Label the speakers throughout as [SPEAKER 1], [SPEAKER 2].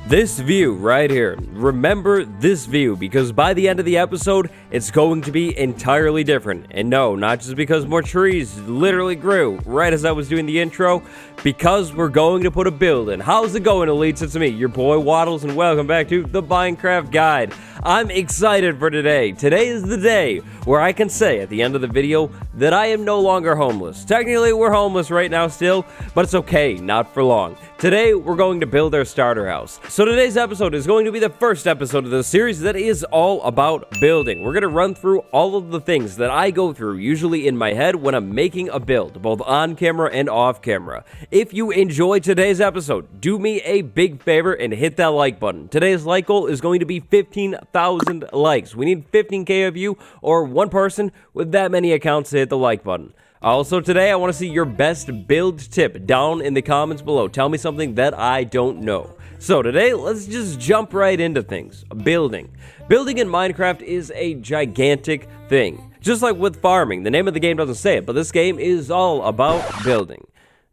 [SPEAKER 1] This view right here. Remember this view, because by the end of the episode, it's going to be entirely different. And no, not just because more trees literally grew right as I was doing the intro, because we're going to put a build in. How's it going, elites? It's me, your boy Waddles, and welcome back to the Minecraft Guide. I'm excited for today. Today is the day where I can say at the end of the video that I am no longer homeless. Technically, we're homeless right now still, but it's okay, not for long. Today, we're going to build our starter house. So today's episode is going to be the first episode of the series that is all about building. We're going to run through all of the things that I go through, usually in my head, when I'm making a build, both on camera and off camera. If you enjoyed today's episode, do me a big favor and hit that like button. Today's like goal is going to be 15,000 likes. We need 15K of you or one person with that many accounts to hit the like button. Also today, I want to see your best build tip down in the comments below. Tell me something that I don't know. So today, let's just jump right into things. Building. Building in Minecraft is a gigantic thing. Just like with farming, the name of the game doesn't say it, but this game is all about building.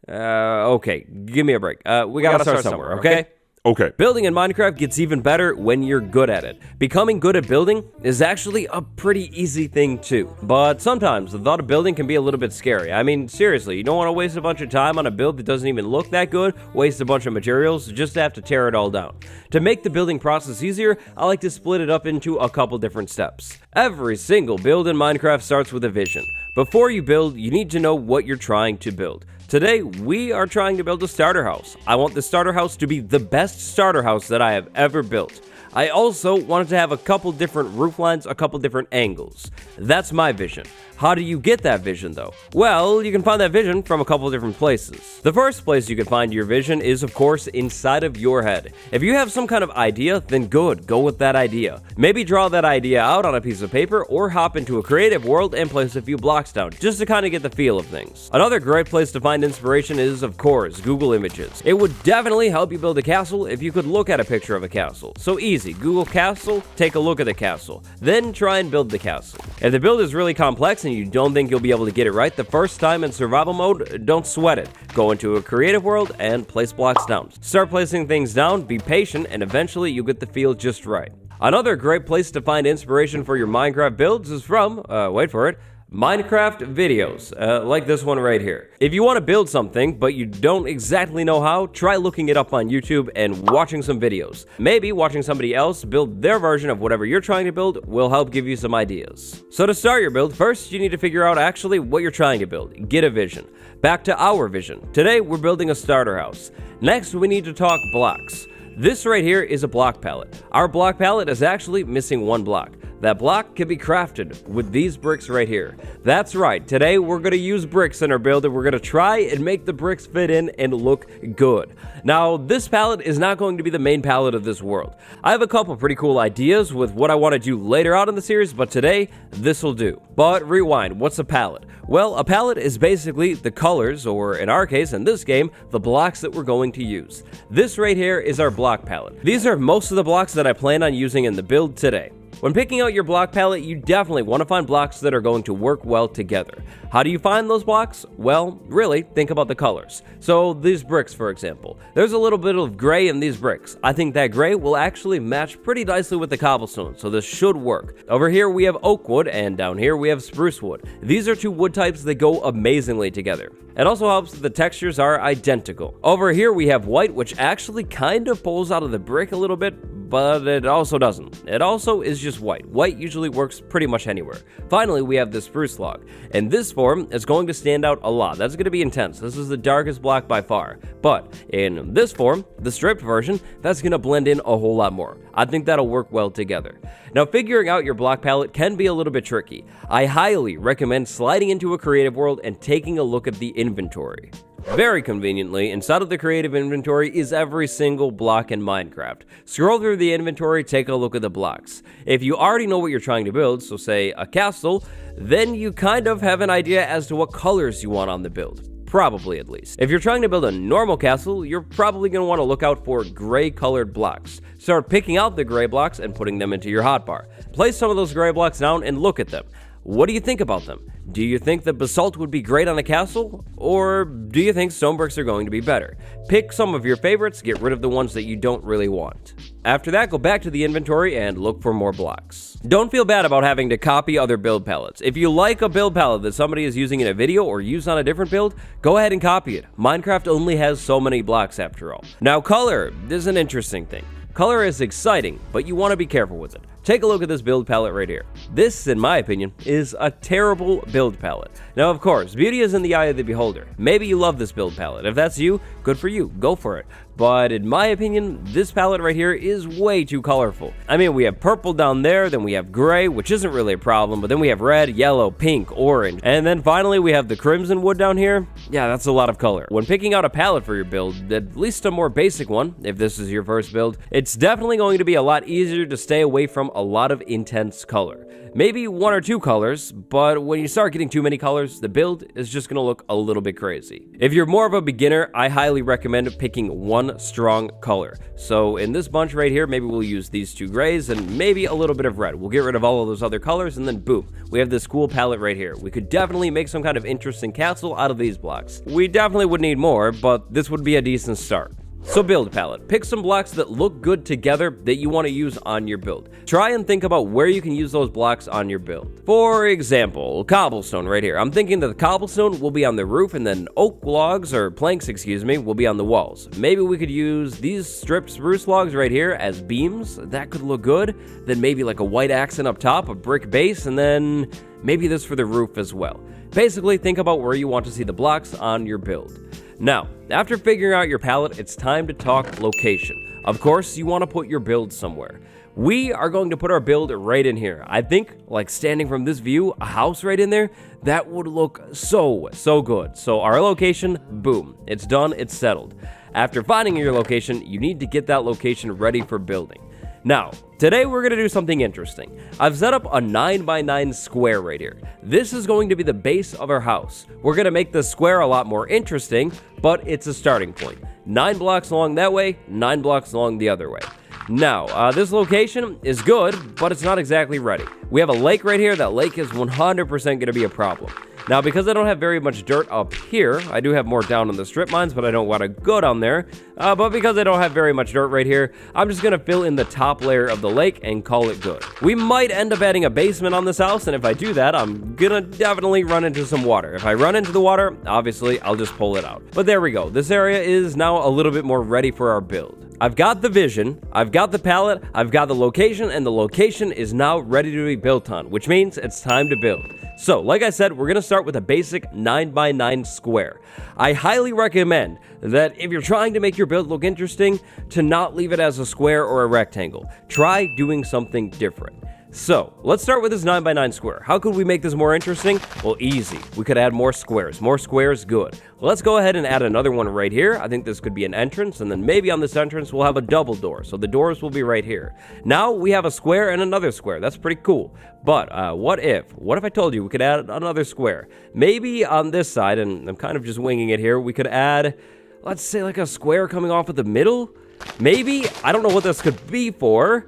[SPEAKER 1] Okay, give me a break. We gotta start somewhere, okay?
[SPEAKER 2] Okay.
[SPEAKER 1] Building in Minecraft gets even better when you're good at it. Becoming good at building is actually a pretty easy thing too. But sometimes the thought of building can be a little bit scary. I mean, seriously, you don't want to waste a bunch of time on a build that doesn't even look that good, waste a bunch of materials, just to have to tear it all down. To make the building process easier, I like to split it up into a couple different steps. Every single build in Minecraft starts with a vision. Before you build, you need to know what you're trying to build. Today, we are trying to build a starter house. I want the starter house to be the best starter house that I have ever built. I also wanted to have a couple different roof lines, a couple different angles. That's my vision. How do you get that vision though? Well, you can find that vision from a couple different places. The first place you can find your vision is, of course, inside of your head. If you have some kind of idea, then good, go with that idea. Maybe draw that idea out on a piece of paper or hop into a creative world and place a few blocks down, just to kind of get the feel of things. Another great place to find inspiration is, of course, Google Images. It would definitely help you build a castle if you could look at a picture of a castle. So easy, Google castle, take a look at the castle, then try and build the castle. If the build is really complex and you don't think you'll be able to get it right the first time in survival mode, don't sweat it. Go into a creative world and place blocks down. Start placing things down, be patient, and eventually you'll get the feel just right. Another great place to find inspiration for your Minecraft builds is from, wait for it, Minecraft videos, like this one right here. If you want to build something, but you don't exactly know how, try looking it up on YouTube and watching some videos. Maybe watching somebody else build their version of whatever you're trying to build will help give you some ideas. So to start your build, first you need to figure out actually what you're trying to build. Get a vision. Back to our vision. Today we're building a starter house. Next we need to talk blocks. This right here is a block palette. Our block palette is actually missing one block. That block can be crafted with these bricks right here. That's right, today we're going to use bricks in our build and we're going to try and make the bricks fit in and look good. Now, this palette is not going to be the main palette of this world. I have a couple pretty cool ideas with what I want to do later out in the series, but today, this will do. But rewind, what's a palette? Well, a palette is basically the colors, or in our case, in this game, the blocks that we're going to use. This right here is our block palette. These are most of the blocks that I plan on using in the build today. When picking out your block palette, you definitely want to find blocks that are going to work well together. How do you find those blocks? Well, really, think about the colors. So these bricks, for example. There's a little bit of gray in these bricks. I think that gray will actually match pretty nicely with the cobblestone, so this should work. Over here we have oak wood, and down here we have spruce wood. These are two wood types that go amazingly together. It also helps that the textures are identical. Over here we have white, which actually kind of pulls out of the brick a little bit, but it also doesn't. It also is just white. White usually works pretty much anywhere. Finally, we have the spruce log. In this form, it's going to stand out a lot. That's going to be intense. This is the darkest block by far. But in this form, the stripped version, that's going to blend in a whole lot more. I think that'll work well together. Now, figuring out your block palette can be a little bit tricky. I highly recommend sliding into a creative world and taking a look at the inventory. Very conveniently, inside of the creative inventory is every single block in Minecraft. Scroll through the inventory, take a look at the blocks. If you already know what you're trying to build, so say a castle, then you kind of have an idea as to what colors you want on the build. Probably, at least. If you're trying to build a normal castle, you're probably going to want to look out for gray colored blocks. Start picking out the gray blocks and putting them into your hotbar. Place some of those gray blocks down and look at them. What do you think about them? Do you think that basalt would be great on a castle? Or do you think stone bricks are going to be better? Pick some of your favorites, get rid of the ones that you don't really want. After that, go back to the inventory and look for more blocks. Don't feel bad about having to copy other build palettes. If you like a build palette that somebody is using in a video or used on a different build, go ahead and copy it. Minecraft only has so many blocks after all. Now, color is an interesting thing. Color is exciting, but you want to be careful with it. Take a look at this build palette right here. This, in my opinion, is a terrible build palette. Now, of course, beauty is in the eye of the beholder. Maybe you love this build palette. If that's you, good for you. Go for it. But in my opinion, this palette right here is way too colorful. I mean, we have purple down there, then we have gray, which isn't really a problem, but then we have red, yellow, pink, orange, and then finally we have the crimson wood down here. Yeah, that's a lot of color. When picking out a palette for your build, at least a more basic one, if this is your first build, it's definitely going to be a lot easier to stay away from a lot of intense color. Maybe one or two colors, but when you start getting too many colors, the build is just going to look a little bit crazy. If you're more of a beginner, I highly recommend picking one strong color. So in this bunch right here, maybe we'll use these two grays and maybe a little bit of red. We'll get rid of all of those other colors and then boom, we have this cool palette right here. We could definitely make some kind of interesting castle out of these blocks. We definitely would need more, but this would be a decent start. So build palette. Pick some blocks that look good together that you want to use on your build. Try and think about where you can use those blocks on your build. For example, cobblestone right here. I'm thinking that the cobblestone will be on the roof and then oak logs, or planks, excuse me, will be on the walls. Maybe we could use these stripped spruce logs right here as beams. That could look good. Then maybe like a white accent up top, a brick base, and then maybe this for the roof as well. Basically, think about where you want to see the blocks on your build. Now, after figuring out your palette, it's time to talk location. Of course, you want to put your build somewhere. We are going to put our build right in here. I think, like standing from this view, a house right in there, that would look so good. So our location, boom, it's done, it's settled. After finding your location, you need to get that location ready for building. Now, today we're going to do something interesting. I've set up a 9x9 square right here. This is going to be the base of our house. We're going to make this square a lot more interesting, but it's a starting point. 9 blocks long that way, 9 blocks long the other way. Now, this location is good, but it's not exactly ready. We have a lake right here. That lake is 100% going to be a problem. Now, because I don't have very much dirt up here, I do have more down in the strip mines, but I don't want to go down there. But because I don't have very much dirt right here, I'm just going to fill in the top layer of the lake and call it good. We might end up adding a basement on this house, and if I do that, I'm going to definitely run into some water. If I run into the water, obviously, I'll just pull it out. But there we go. This area is now a little bit more ready for our build. I've got the vision, I've got the palette, I've got the location, and the location is now ready to be built on, which means it's time to build. So, like I said, we're going to start with a basic 9x9 square. I highly recommend that if you're trying to make your build look interesting, to not leave it as a square or a rectangle. Try doing something different. So, let's start with this 9x9 square. How could we make this more interesting? Well, easy. We could add more squares. More squares, good. Let's go ahead and add another one right here. I think this could be an entrance, and then maybe on this entrance we'll have a double door, so the doors will be right here. Now we have a square and another square. That's pretty cool. But what if I told you we could add another square? Maybe on this side, and I'm kind of just winging it here, we could add, let's say like a square coming off of the middle? Maybe? I don't know what this could be for.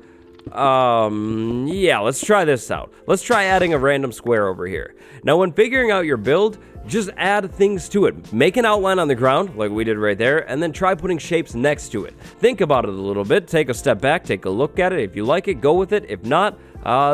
[SPEAKER 1] Yeah, let's try this out. Let's try adding a random square over here. Now, when figuring out your build, just add things to it. Make an outline on the ground, like we did right there, and then try putting shapes next to it. Think about it a little bit, take a step back, take a look at it. If you like it, go with it. If not,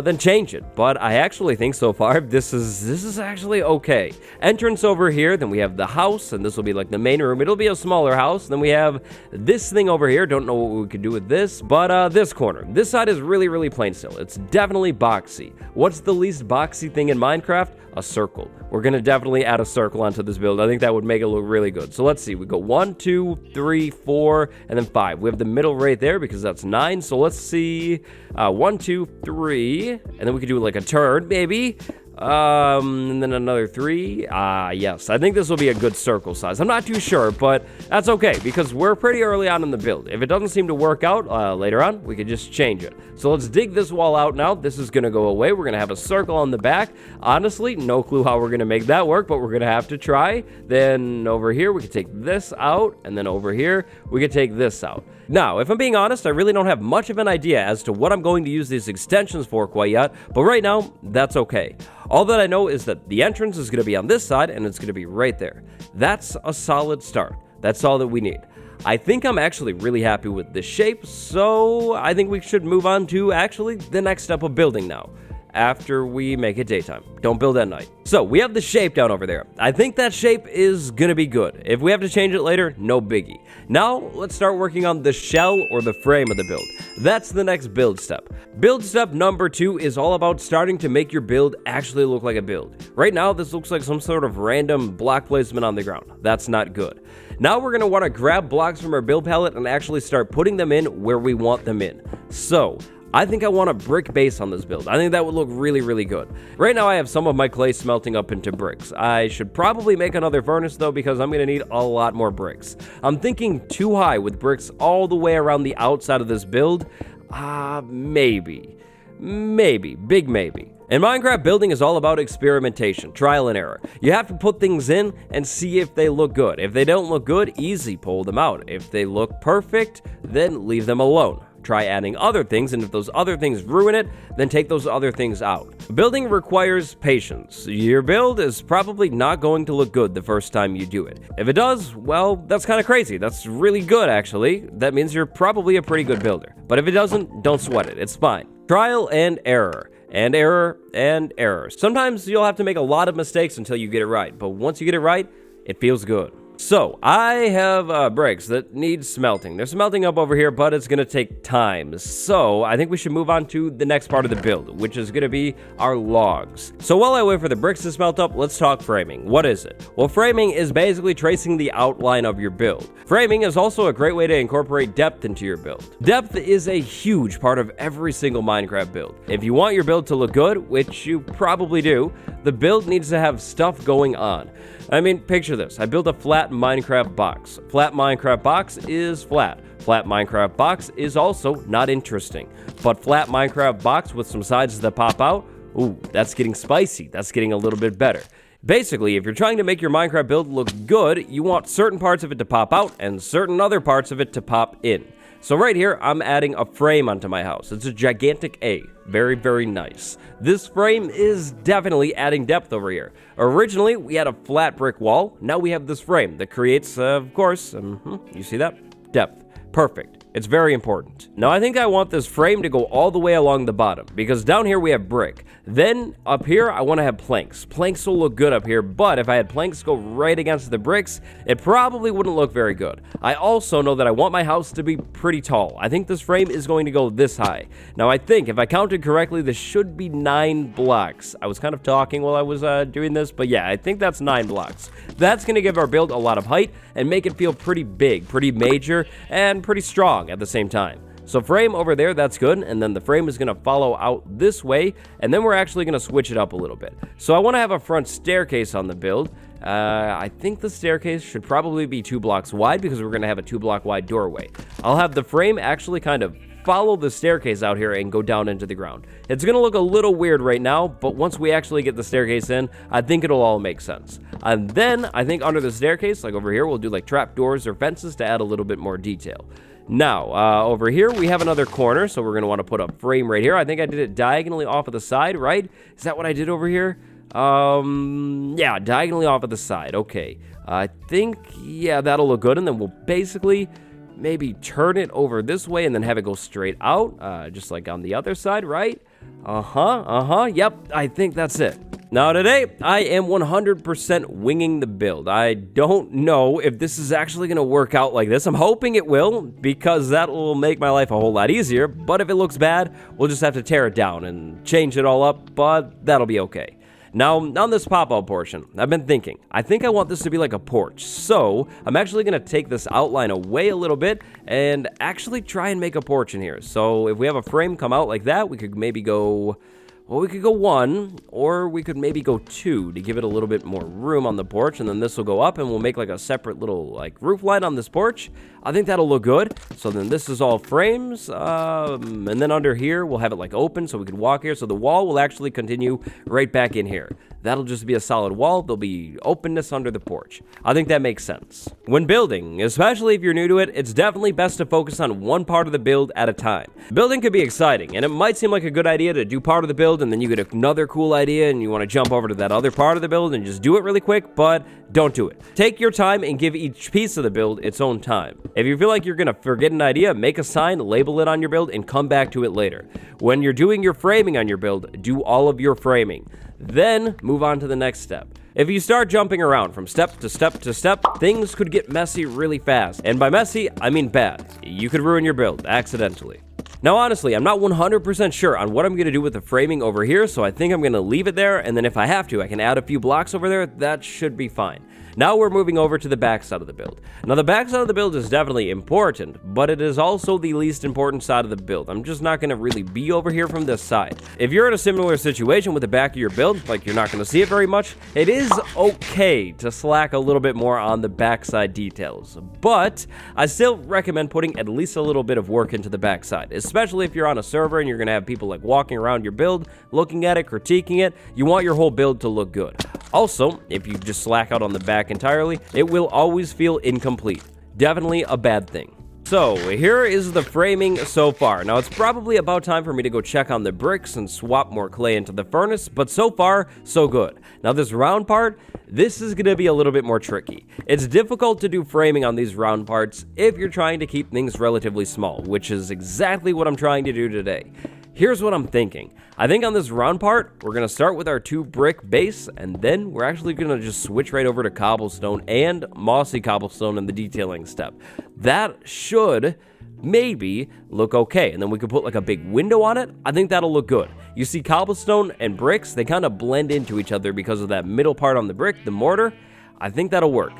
[SPEAKER 1] then change it. But I actually think so far this is actually okay. Entrance over here, then we have the house, and this will be like the main room. It'll be a smaller house. Then we have this thing over here. Don't know what we could do with this, but this corner. This side is really plain still. It's definitely boxy. What's the least boxy thing in Minecraft? A circle. We're gonna definitely add a circle onto this build. I think that would make it look really good. So let's see. We go 1, 2, 3, 4, and then 5. We have the middle right there because that's 9. So let's see. 1, 2, 3, and then we could do like a turn, maybe. And then another 3. Yes, I think this will be a good circle size. I'm not too sure, but that's okay because we're pretty early on in the build. If it doesn't seem to work out later on, we could just change it. So let's dig this wall out now. This is going to go away. We're going to have a circle on the back. Honestly, no clue how we're going to make that work, but we're going to have to try. Then over here, we could take this out, and then over here, we could take this out. Now, if I'm being honest, I really don't have much of an idea as to what I'm going to use these extensions for quite yet, but right now, that's okay. All that I know is that the entrance is going to be on this side, and it's going to be right there. That's a solid start. That's all that we need. I think I'm actually really happy with this shape, so I think we should move on to actually the next step of building now. After we make it daytime. Don't build at night. So we have the shape down over there. I think that shape is gonna be good. If we have to change it later, no biggie. Now let's start working on the shell or the frame of the build. That's the next build step. Build step number 2 is all about starting to make your build actually look like a build. Right now this looks like some sort of random block placement on the ground. That's not good. Now we're gonna wanna grab blocks from our build palette and actually start putting them in where we want them in. So I think I want a brick base on this build. I think that would look really, really good. Right now I have some of my clay smelting up into bricks. I should probably make another furnace though because I'm going to need a lot more bricks. I'm thinking too high with bricks all the way around the outside of this build. Maybe. Big maybe. In Minecraft, building is all about experimentation, trial and error. You have to put things in and see if they look good. If they don't look good, easy, pull them out. If they look perfect, then leave them alone. Try adding other things, and if those other things ruin it, then take those other things out. Building requires patience. Your build is probably not going to look good the first time you do it. If it does, well, that's kind of crazy. That's really good, actually. That means you're probably a pretty good builder. But if it doesn't, don't sweat it. It's fine. Trial and error. And error and error. Sometimes you'll have to make a lot of mistakes until you get it right, but once you get it right, it feels good. So, I have bricks that need smelting. They're smelting up over here, but it's going to take time. So, I think we should move on to the next part of the build, which is going to be our logs. So, while I wait for the bricks to smelt up, let's talk framing. What is it? Well, framing is basically tracing the outline of your build. Framing is also a great way to incorporate depth into your build. Depth is a huge part of every single Minecraft build. If you want your build to look good, which you probably do, the build needs to have stuff going on. I mean, picture this. I built a flat Minecraft box. Flat Minecraft box is flat. Flat Minecraft box is also not interesting. But flat Minecraft box with some sides that pop out, ooh, that's getting spicy. That's getting a little bit better. Basically, if you're trying to make your Minecraft build look good, you want certain parts of it to pop out and certain other parts of it to pop in. So right here, I'm adding a frame onto my house. It's a gigantic A. Very, very nice. This frame is definitely adding depth over here. Originally, we had a flat brick wall. Now we have this frame that creates, of course, you see that? Depth. Perfect. It's very important. Now, I think I want this frame to go all the way along the bottom, because down here we have brick. Then, up here, I want to have planks. Planks will look good up here, but if I had planks go right against the bricks, it probably wouldn't look very good. I also know that I want my house to be pretty tall. I think this frame is going to go this high. Now, I think, if I counted correctly, this should be 9 blocks. I was kind of talking while I was doing this, but yeah, I think that's 9 blocks. That's going to give our build a lot of height and make it feel pretty big, pretty major, and pretty strong at the same time. So frame over there, that's good, and then the frame is going to follow out this way, and then we're actually going to switch it up a little bit. So I want to have a front staircase on the build. I think the staircase should probably be 2 blocks wide because we're going to have a 2 block wide doorway. I'll have the frame actually kind of follow the staircase out here and go down into the ground. It's going to look a little weird right now, but once we actually get the staircase in, I think it'll all make sense. And then, I think under the staircase, like over here, we'll do like trap doors or fences to add a little bit more detail. Now, over here, we have another corner, so we're going to want to put a frame right here. I think I did it diagonally off of the side, right? Is that what I did over here? Yeah, diagonally off of the side. Okay. I think, yeah, that'll look good, and then we'll basically maybe turn it over this way and then have it go straight out, just like on the other side, right? Yep, I think that's it. Now today, I am 100% winging the build. I don't know if this is actually going to work out like this. I'm hoping it will, because that will make my life a whole lot easier, but if it looks bad, we'll just have to tear it down and change it all up, but that'll be okay. Now, on this pop-out portion, I've been thinking, I think I want this to be like a porch, so I'm actually going to take this outline away a little bit and actually try and make a porch in here. So if we have a frame come out like that, we could maybe go, well, we could go 1, or we could maybe go 2 to give it a little bit more room on the porch, and then this will go up, and we'll make like a separate little like roof line on this porch. I think that'll look good. So then this is all frames, and then under here, we'll have it like open so we can walk here. So the wall will actually continue right back in here. that'll just be a solid wall. There'll be openness under the porch. I think that makes sense. When building, especially if you're new to it, it's definitely best to focus on one part of the build at a time. Building could be exciting, and it might seem like a good idea to do part of the build, and then you get another cool idea, and you want to jump over to that other part of the build and just do it really quick, but don't do it. Take your time and give each piece of the build its own time. If you feel like you're gonna forget an idea, make a sign, label it on your build, and come back to it later. When you're doing your framing on your build, do all of your framing. Then move on to the next step. If you start jumping around from step to step to step, things could get messy really fast. And by messy, I mean bad. You could ruin your build accidentally. Now, honestly, I'm not 100% sure on what I'm going to do with the framing over here, so I think I'm going to leave it there, and then if I have to, I can add a few blocks over there. That should be fine. Now we're moving over to the back side of the build. Now, the back side of the build is definitely important, but it is also the least important side of the build. I'm just not going to really be over here from this side. If you're in a similar situation with the back of your build, like you're not going to see it very much, it is okay to slack a little bit more on the backside details. But I still recommend putting at least a little bit of work into the backside, especially if you're on a server and you're going to have people like walking around your build, looking at it, critiquing it. You want your whole build to look good. Also, if you just slack out on the back entirely, it will always feel incomplete. Definitely a bad thing. So, here is the framing so far. Now, it's probably about time for me to go check on the bricks and swap more clay into the furnace, but so far, so good. Now, this round part, this is going to be a little bit more tricky. It's difficult to do framing on these round parts if you're trying to keep things relatively small, which is exactly what I'm trying to do today. Here's what I'm thinking. I think on this round part, we're going to start with our 2 brick base, and then we're actually going to just switch right over to cobblestone and mossy cobblestone in the detailing step. That should maybe look okay, and then we could put like a big window on it. I think that'll look good. You see, cobblestone and bricks, they kind of blend into each other because of that middle part on the brick, the mortar. I think that'll work.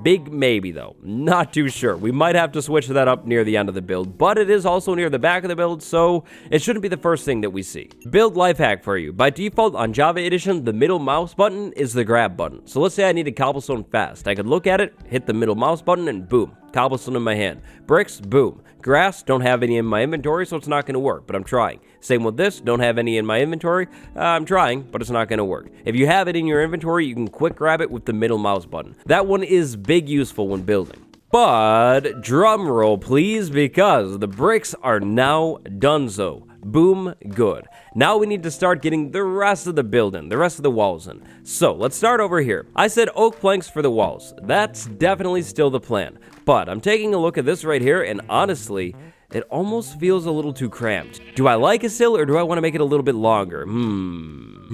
[SPEAKER 1] Big maybe though, not too sure. We might have to switch that up near the end of the build, but it is also near the back of the build, so it shouldn't be the first thing that we see. Build life hack for you. By default on Java Edition, the middle mouse button is the grab button. So let's say I needed cobblestone fast. I could look at it, hit the middle mouse button, and boom, cobblestone in my hand. Bricks, boom. Grass, don't have any in my inventory, so it's not going to work, but I'm trying. Same with this, don't have any in my inventory. I'm trying, but it's not going to work. If you have it in your inventory, you can quick grab it with the middle mouse button. That one is big useful when building. But drum roll, please, because the bricks are now donezo. Boom, good. Now we need to start getting the rest of the building, the rest of the walls in. So let's start over here. I said oak planks for the walls. That's definitely still the plan. But I'm taking a look at this right here, and honestly, it almost feels a little too cramped. Do I like it still, or do I want to make it a little bit longer? I'm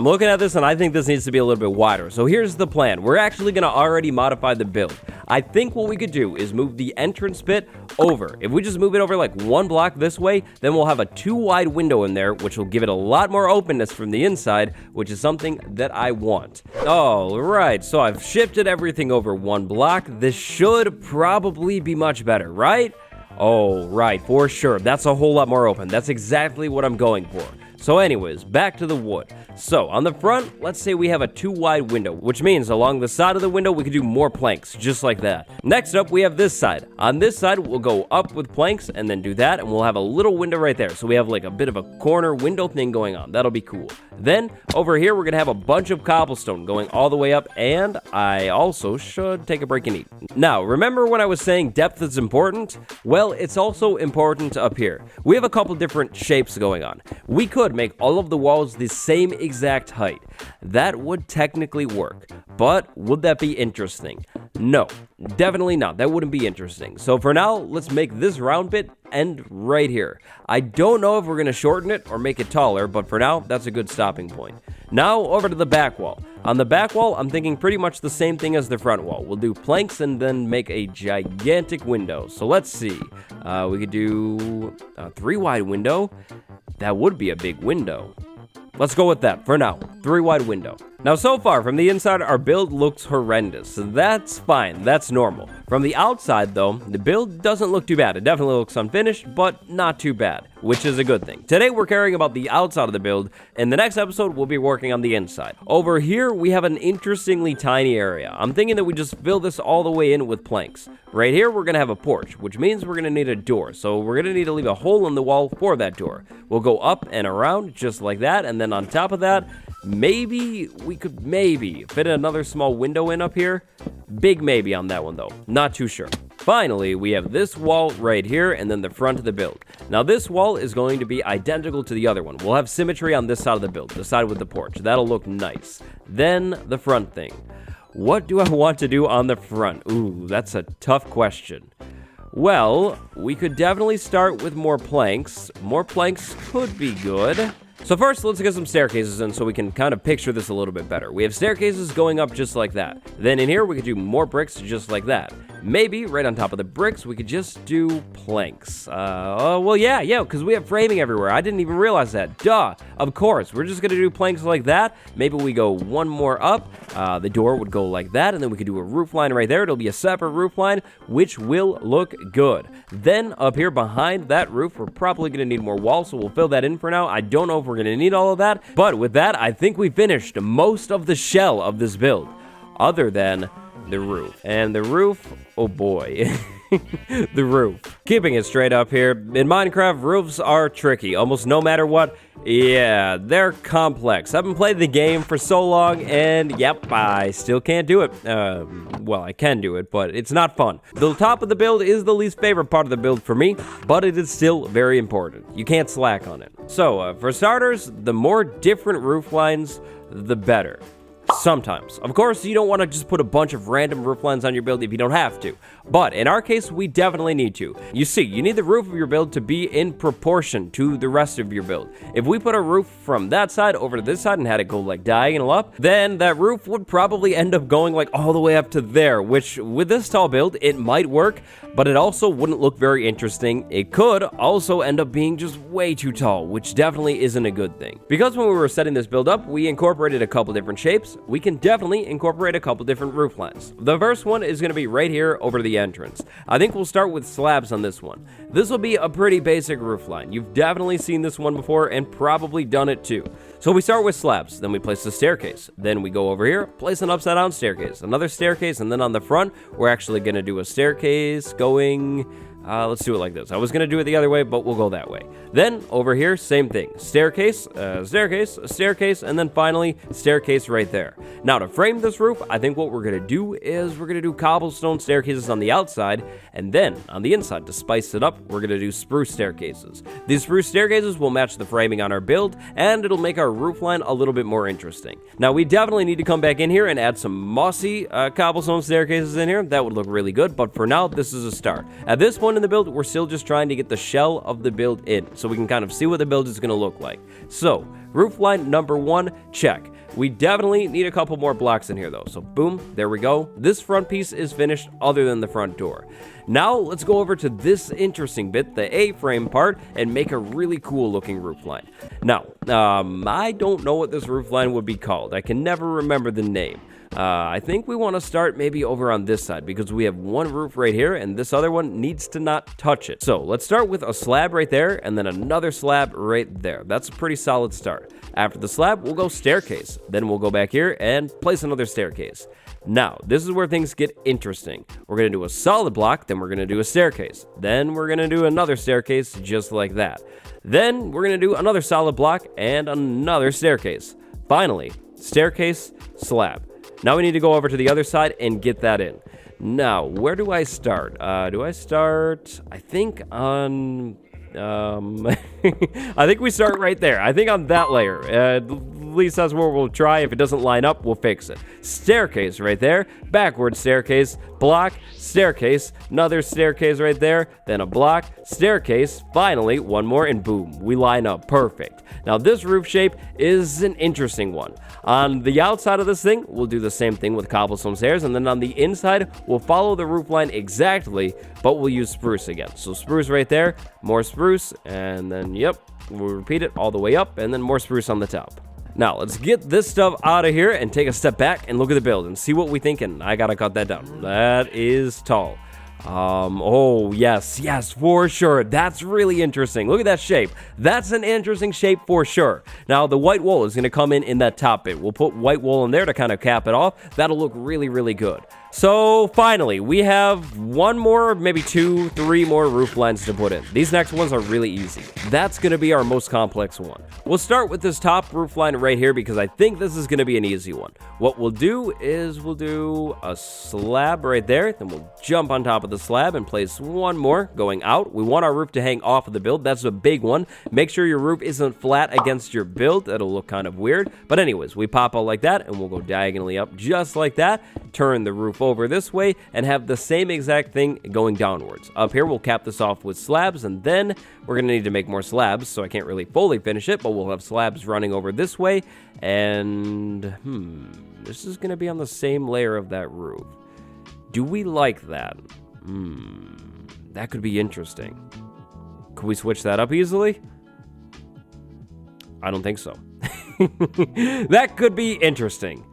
[SPEAKER 1] looking at this, and I think this needs to be a little bit wider. So here's the plan. We're actually going to already modify the build. I think what we could do is move the entrance bit over. If we just move it over like 1 block this way, then we'll have a 2 wide window in there, which will give it a lot more openness from the inside, which is something that I want. All right, so I've shifted everything over 1 block. This should probably be much better, right? Oh, right, for sure. That's a whole lot more open. That's exactly what I'm going for. So anyways, back to the wood. So on the front, let's say we have a 2 wide window, which means along the side of the window, we could do more planks, just like that. Next up, we have this side. On this side, we'll go up with planks and then do that, and we'll have a little window right there. So we have like a bit of a corner window thing going on. That'll be cool. Then over here, we're gonna have a bunch of cobblestone going all the way up, and I also should take a break and eat. Now, remember when I was saying depth is important? Well, it's also important up here. We have a couple different shapes going on. We could make all of the walls the same exact height. That would technically work, but would that be interesting? No, definitely not. That wouldn't be interesting. So for now, let's make this round bit end right here. I don't know if we're going to shorten it or make it taller, but for now, that's a good stopping point. Now over to the back wall. On the back wall, I'm thinking pretty much the same thing as the front wall. We'll do planks and then make a gigantic window. So let's see. We could do a 3 wide window. That would be a big window. Let's go with that for now. 3 wide window. Now, so far from the inside, our build looks horrendous. That's fine. That's normal. From the outside, though, the build doesn't look too bad. It definitely looks unfinished, but not too bad, which is a good thing. Today, we're caring about the outside of the build. In the next episode, we'll be working on the inside. Over here, we have an interestingly tiny area. I'm thinking that we just fill this all the way in with planks. Right here, we're going to have a porch, which means we're going to need a door. So we're going to need to leave a hole in the wall for that door. We'll go up and around just like that, and then on top of that, Maybe we could fit another small window in up here. Big maybe on that one though, not too sure. Finally, we have this wall right here and then the front of the build. Now this wall is going to be identical to the other one. We'll have symmetry on this side of the build, the side with the porch. That'll look nice. Then the front thing. What do I want to do on the front? Ooh, that's a tough question. Well, we could definitely start with more planks. More planks could be good. So first, let's get some staircases in so we can kind of picture this a little bit better. We have staircases going up just like that. Then in here, we could do more bricks just like that. Maybe right on top of the bricks, we could just do planks. Well, yeah, because we have framing everywhere. I didn't even realize that. Duh, of course. We're just going to do planks like that. Maybe we go one more up. The door would go like that, and then we could do a roof line right there. It'll be a separate roof line, which will look good. Then up here behind that roof, we're probably going to need more walls, so we'll fill that in for now. I don't know if we're going to need all of that, but with that, I think we finished most of the shell of this build, other than the roof. And the roof, oh boy. The roof. Keeping it straight up here, in Minecraft, roofs are tricky, almost no matter what. Yeah, they're complex. I haven't played the game for so long, and yep, I still can't do it. Well, I can do it, but it's not fun. The top of the build is the least favorite part of the build for me, but it is still very important. You can't slack on it. So, for starters, the more different roof lines, the better. Sometimes. Of course, you don't want to just put a bunch of random roof lines on your build if you don't have to. But in our case, we definitely need to. You see, you need the roof of your build to be in proportion to the rest of your build. If we put a roof from that side over to this side and had it go like diagonal up, then that roof would probably end up going like all the way up to there, which with this tall build, it might work, but it also wouldn't look very interesting. It could also end up being just way too tall, which definitely isn't a good thing. Because when we were setting this build up, we incorporated a couple different shapes. We can definitely incorporate a couple different roof lines. The first one is going to be right here over the entrance. I think we'll start with slabs on this one. This will be a pretty basic roof line. You've definitely seen this one before and probably done it too. So we start with slabs, then we place the staircase. Then we go over here, place an upside down staircase, another staircase, and then on the front, we're actually going to do a staircase going... let's do it like this. I was going to do it the other way, but we'll go that way. Then, over here, same thing. Staircase, staircase, staircase, and then finally, staircase right there. Now, to frame this roof, I think what we're going to do is we're going to do cobblestone staircases on the outside, and then, on the inside, to spice it up, we're going to do spruce staircases. These spruce staircases will match the framing on our build, and it'll make our roof line a little bit more interesting. Now, we definitely need to come back in here and add some mossy cobblestone staircases in here. That would look really good, but for now, this is a start. At this point in the build, we're still just trying to get the shell of the build in so we can kind of see what the build is going to look like. So, roof line number 1, check. We definitely need a couple more blocks in here though. So boom, there we go. This front piece is finished other than the front door. Now let's go over to this interesting bit, the A-frame part, and make a really cool looking roof line. Now, I don't know what this roof line would be called. I can never remember the name. I think we want to start maybe over on this side because we have one roof right here and this other one needs to not touch it. So let's start with a slab right there and then another slab right there. That's a pretty solid start. After the slab, we'll go staircase. Then we'll go back here and place another staircase. Now, this is where things get interesting. We're going to do a solid block, then we're going to do a staircase. Then we're going to do another staircase just like that. Then we're going to do another solid block and another staircase. Finally, staircase, slab. Now we need to go over to the other side and get that in. Now, where do I start? Do I start, I think on, I think we start right there. I think on that layer. At least that's where we'll try. If it doesn't line up, we'll fix it. Staircase right there. Backward staircase. Block. Staircase. Another staircase right there. Then a block. Staircase. Finally, one more and boom. We line up. Perfect. Now this roof shape is an interesting one. On the outside of this thing, we'll do the same thing with cobblestone stairs, and then on the inside, we'll follow the roof line exactly, but we'll use spruce again. So spruce right there, more spruce, and then, yep, we'll repeat it all the way up, and then more spruce on the top. Now, let's get this stuff out of here and take a step back and look at the build and see what we think, and I gotta cut that down. That is tall. Oh, yes, for sure. That's really interesting. Look at that shape. That's an interesting shape for sure. Now, the white wool is going to come in that top bit. We'll put white wool in there to kind of cap it off. That'll look really, really good. So finally, we have one more, maybe 2, 3 more roof lines to put in. These next ones are really easy. That's going to be our most complex one. We'll start with this top roof line right here because I think this is going to be an easy one. What we'll do is we'll do a slab right there. Then we'll jump on top of the slab and place one more going out. We want our roof to hang off of the build. That's a big one. Make sure your roof isn't flat against your build. That'll look kind of weird. But anyways, we pop out like that and we'll go diagonally up just like that. Turn the roof over this way and have the same exact thing going downwards. Up here, we'll cap this off with slabs, and then we're going to need to make more slabs, so I can't really fully finish it, but we'll have slabs running over this way, and this is going to be on the same layer of that roof. Do we like that? That could be interesting. Could we switch that up easily? I don't think so. That could be interesting.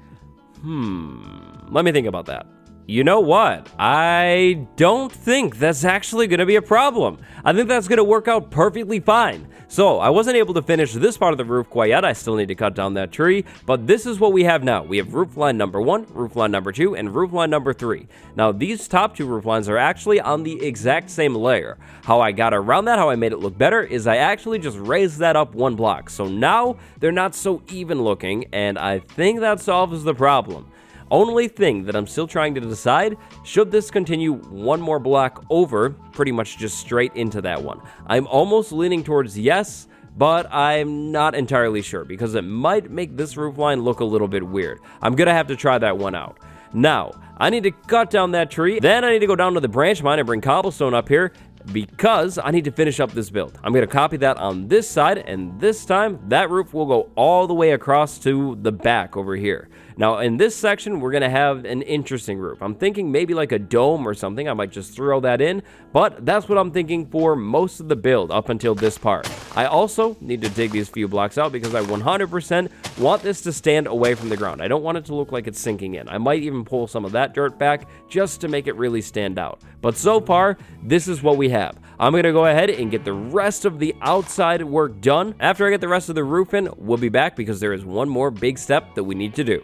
[SPEAKER 1] Let me think about that. You know what? I don't think that's actually going to be a problem. I think that's going to work out perfectly fine. So, I wasn't able to finish this part of the roof quite yet. I still need to cut down that tree. But this is what we have now. We have roof line number 1, roof line number 2, and roof line number 3. Now, these top 2 roof lines are actually on the exact same layer. How I got around that, how I made it look better, is I actually just raised that up 1 block. So now, they're not so even looking, and I think that solves the problem. Only thing that I'm still trying to decide, should this continue 1 more block over, pretty much just straight into that one. I'm almost leaning towards yes, but I'm not entirely sure because it might make this roof line look a little bit weird. I'm gonna have to try that one out. Now, I need to cut down that tree, then I need to go down to the branch mine and bring cobblestone up here because I need to finish up this build. I'm going to copy that on this side, and this time that roof will go all the way across to the back over here. Now in this section we're going to have an interesting roof. I'm thinking maybe like a dome or something. I might just throw that in, but that's what I'm thinking for most of the build up until this part. I also need to dig these few blocks out because I 100% want this to stand away from the ground. I don't want it to look like it's sinking in. I might even pull some of that dirt back just to make it really stand out. But so far, this is what we have. I'm going to go ahead and get the rest of the outside work done. After I get the rest of the roof in, we'll be back because there is one more big step that we need to do.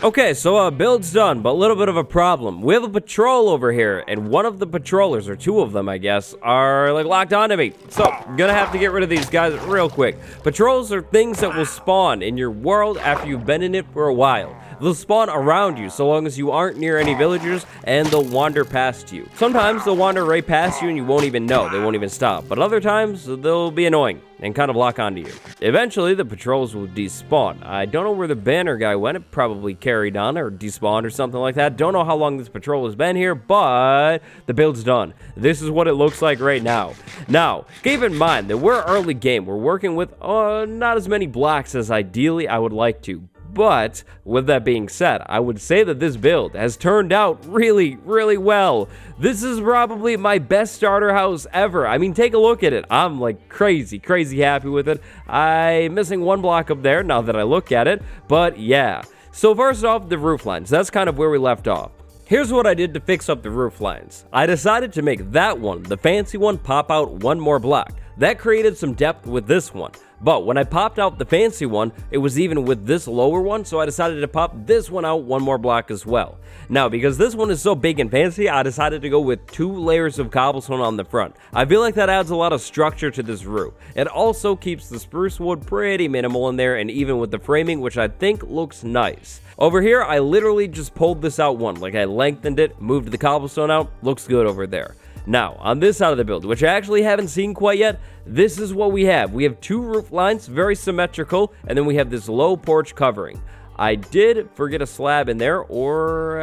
[SPEAKER 1] Okay, so build's done, but a little bit of a problem. We have a patrol over here, and one of the patrollers, or 2 of them, I guess, are like locked onto me. So, I'm gonna have to get rid of these guys real quick. Patrols are things that will spawn in your world after you've been in it for a while. They'll spawn around you so long as you aren't near any villagers, and they'll wander past you. Sometimes they'll wander right past you and you won't even know. They won't even stop. But other times, they'll be annoying and kind of lock onto you. Eventually, the patrols will despawn. I don't know where the banner guy went. It probably carried on or despawned or something like that. Don't know how long this patrol has been here, but the build's done. This is what it looks like right now. Now, keep in mind that we're early game. We're working with not as many blocks as ideally I would like to. But with that being said, I would say that this build has turned out really, really well. This is probably my best starter house ever. I mean, take a look at it. I'm like crazy happy with it. I'm missing 1 block up there now that I look at it, but yeah. So first off, the roof lines. That's kind of where we left off. Here's what I did to fix up the roof lines. I decided to make that one, the fancy one, pop out 1 more block. That created some depth with this one. But when I popped out the fancy one, it was even with this lower one, so I decided to pop this one out 1 more block as well. Now, because this one is so big and fancy, I decided to go with 2 layers of cobblestone on the front. I feel like that adds a lot of structure to this roof. It also keeps the spruce wood pretty minimal in there, and even with the framing, which I think looks nice. Over here, I literally just pulled this out 1, like I lengthened it, moved the cobblestone out, looks good over there. Now, on this side of the build, which I actually haven't seen quite yet, this is what we have. We have 2 roof lines, very symmetrical, and then we have this low porch covering. I did forget a slab in there, or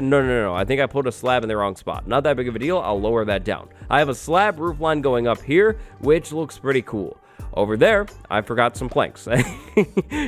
[SPEAKER 1] no. I think I put a slab in the wrong spot. Not that big of a deal. I'll lower that down. I have a slab roof line going up here, which looks pretty cool. Over there, I forgot some planks.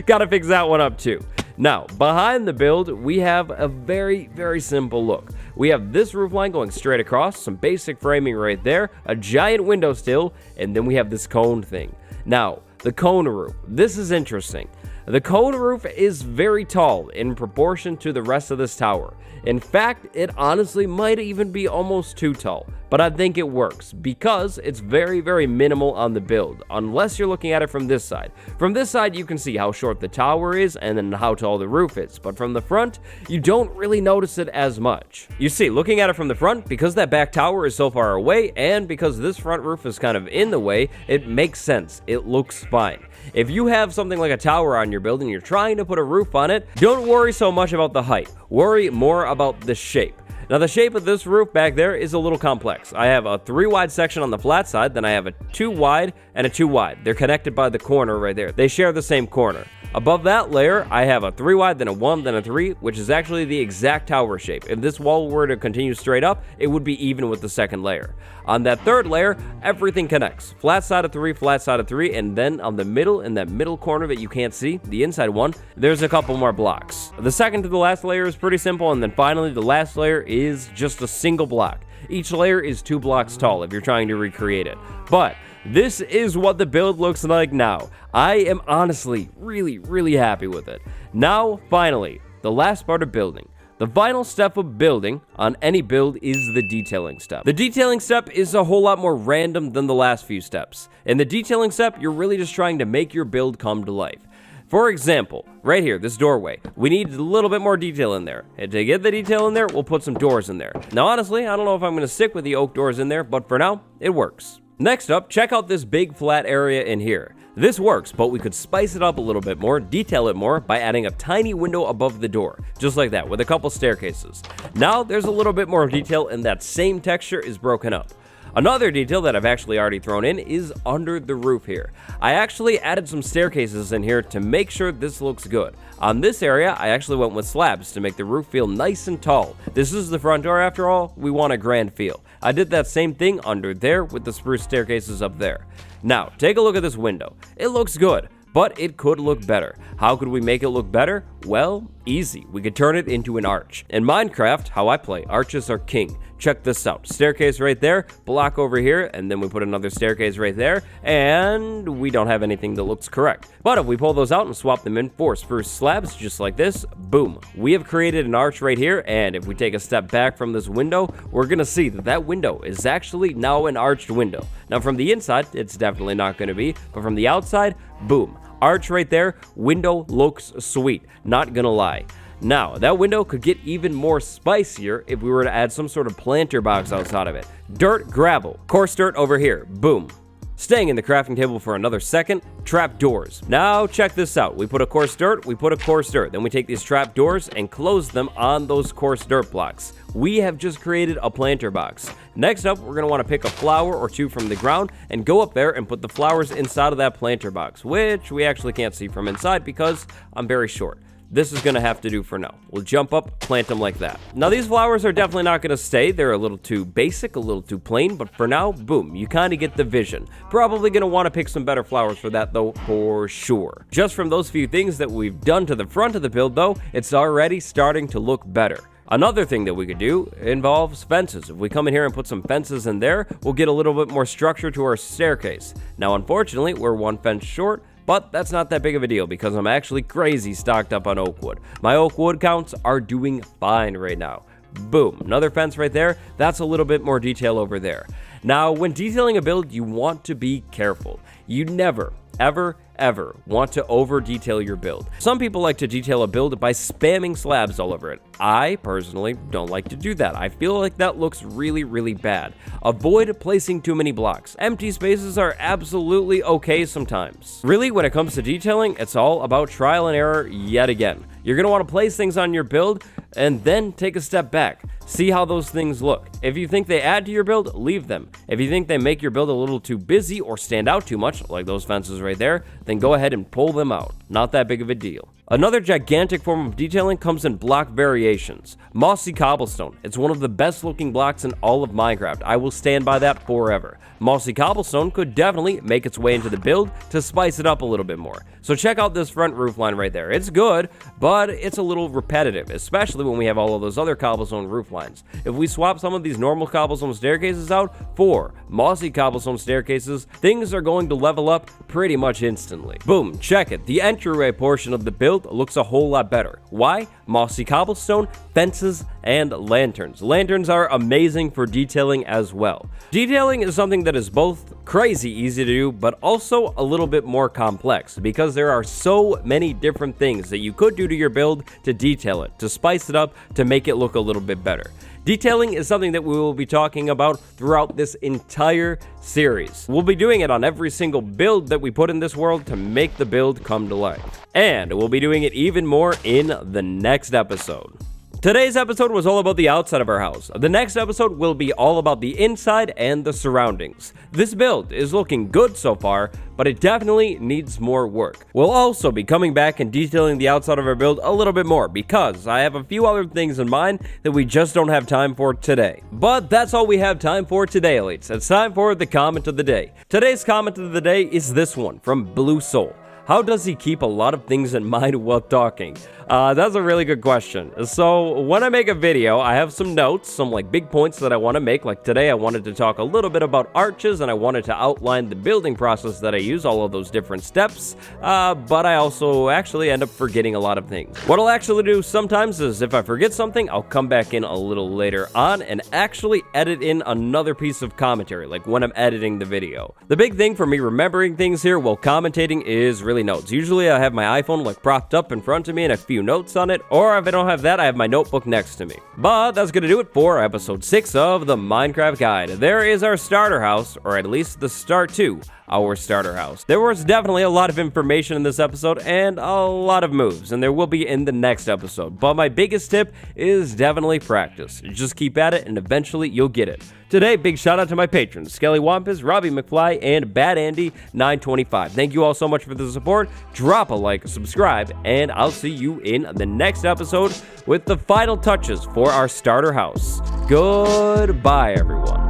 [SPEAKER 1] Gotta fix that one up too. Now, behind the build, we have a very, very simple look. We have this roof line going straight across, some basic framing right there, a giant window sill, and then we have this cone thing. Now, the cone roof. This is interesting. The cone roof is very tall in proportion to the rest of this tower. In fact, it honestly might even be almost too tall. but I think it works because it's very minimal on the build, unless you're looking at it from this side. From this side, you can see how short the tower is and then how tall the roof is, but from the front, you don't really notice it as much. You see, looking at it from the front, because that back tower is so far away, and because this front roof is kind of in the way, it makes sense. It looks fine. If you have something like a tower on your building and you're trying to put a roof on it, don't worry so much about the height. Worry more about the shape. Now, the shape of this roof back there is a little complex. I have a 3 wide section on the flat side, then I have a 2 wide and a 2 wide. They're connected by the corner right there. They share the same corner. Above that layer, I have a 3 wide, then a 1, then a 3, which is actually the exact tower shape. If this wall were to continue straight up, it would be even with the second layer. On that third layer, everything connects. Flat side of 3, flat side of 3, and then on the middle, in that middle corner that you can't see, the inside one, there's a couple more blocks. The second to the last layer is pretty simple, and then finally the last layer is just a single block. Each layer is 2 blocks tall if you're trying to recreate it. But this is what the build looks like now. I am honestly really happy with it. Now, finally, the last part of building. The final step of building on any build is the detailing step. The detailing step is a whole lot more random than the last few steps. In the detailing step, you're really just trying to make your build come to life. For example, right here, this doorway, we need a little bit more detail in there. And to get the detail in there, we'll put some doors in there. Now, honestly, I don't know if I'm going to stick with the oak doors in there, but for now, it works. Next up, check out this big flat area in here. This works, but we could spice it up a little bit more, detail it more by adding a tiny window above the door, just like that, with a couple staircases. Now, there's a little bit more detail and that same texture is broken up. Another detail that I've actually already thrown in is under the roof here. I actually added some staircases in here to make sure this looks good. On this area, I actually went with slabs to make the roof feel nice and tall. This is the front door after all, we want a grand feel. I did that same thing under there with the spruce staircases up there. Now, take a look at this window. It looks good, but it could look better. How could we make it look better? Well, easy. We could turn it into an arch. In Minecraft, how I play, arches are king. Check this out. Staircase right there, block over here, and then we put another staircase right there, and we don't have anything that looks correct. But if we pull those out and swap them in for spruce slabs, just like this, boom. We have created an arch right here, and if we take a step back from this window, we're gonna see that that window is actually now an arched window. Now from the inside, it's definitely not gonna be, but from the outside, boom. Arch right there, window looks sweet, not gonna lie. Now, that window could get even more spicier if we were to add some sort of planter box outside of it. Dirt, gravel, coarse dirt over here, boom. Staying in the crafting table for another second, trap doors. Now check this out. We put a coarse dirt, then we take these trap doors and close them on those coarse dirt blocks. We have just created a planter box. Next up, we're going to want to pick a flower or two from the ground and go up there and put the flowers inside of that planter box, which we actually can't see from inside because I'm very short. This is going to have to do for now. We'll jump up, plant them like that. Now, these flowers are definitely not going to stay. They're a little too basic, a little too plain, but for now, boom, you kind of get the vision. Probably going to want to pick some better flowers for that, though, for sure. Just from those few things that we've done to the front of the build, though, it's already starting to look better. Another thing that we could do involves fences. If we come in here and put some fences in there, we'll get a little bit more structure to our staircase. Now, unfortunately, we're one fence short, but that's not that big of a deal because I'm actually crazy stocked up on oak wood. My oak wood counts are doing fine right now. Boom, another fence right there. That's a little bit more detail over there. Now, when detailing a build, you want to be careful. You never, ever want to over detail your build. Some people like to detail a build by spamming slabs all over it. I personally don't like to do that. I feel like that looks really bad. Avoid placing too many blocks. Empty spaces are absolutely okay sometimes. Really, when it comes to detailing, it's all about trial and error yet again. You're going to want to place things on your build and then take a step back. See how those things look. If you think they add to your build, leave them. If you think they make your build a little too busy or stand out too much, like those fences right there, then go ahead and pull them out. Not that big of a deal. Another gigantic form of detailing comes in block variations. Mossy cobblestone. It's one of the best looking blocks in all of Minecraft. I will stand by that forever. Mossy cobblestone could definitely make its way into the build to spice it up a little bit more. So check out this front roof line right there. It's good, but it's a little repetitive, especially when we have all of those other cobblestone roof lines. If we swap some of these normal cobblestone staircases out for mossy cobblestone staircases, things are going to level up pretty much instantly. Boom, check it. The entryway portion of the build build looks a whole lot better. Why? Mossy cobblestone, fences, and lanterns. Lanterns are amazing for detailing as well. Detailing is something that is both crazy easy to do, but also a little bit more complex because there are so many different things that you could do to your build to detail it, to spice it up, to make it look a little bit better. Detailing is something that we will be talking about throughout this entire series. We'll be doing it on every single build that we put in this world to make the build come to life. And we'll be doing it even more in the next episode. Today's episode was all about the outside of our house. The next episode will be all about the inside and the surroundings. This build is looking good so far, but it definitely needs more work. We'll also be coming back and detailing the outside of our build a little bit more because I have a few other things in mind that we just don't have time for today. But that's all we have time for today, elites. It's time for the comment of the day. Today's comment of the day is this one from Blue Soul. How does he keep a lot of things in mind while talking? That's a really good question. So when I make a video, I have some notes, some like big points that I want to make. Like today, I wanted to talk a little bit about arches and I wanted to outline the building process that I use, all of those different steps. But I also actually end up forgetting a lot of things. What I'll actually do sometimes is if I forget something, I'll come back in a little later on and actually edit in another piece of commentary, like when I'm editing the video. The big thing for me remembering things here while commentating is really notes. Usually I have my iPhone like propped up in front of me and a few notes on it, or if I don't have that, I have my notebook next to me. But that's gonna do it for episode 6 of the Minecraft Guide. There is our starter house, or at least the start to our starter house. There was definitely a lot of information in this episode and a lot of moves, and there will be in the next episode. But my biggest tip is definitely practice. Just keep at it and eventually you'll get it. Today, big shout out to my patrons, Skelly Wampus, Robbie McFly, and Bad Andy 925. Thank you all so much for the support. Drop a like, subscribe, and I'll see you in the next episode with the final touches for our starter house. Goodbye, everyone.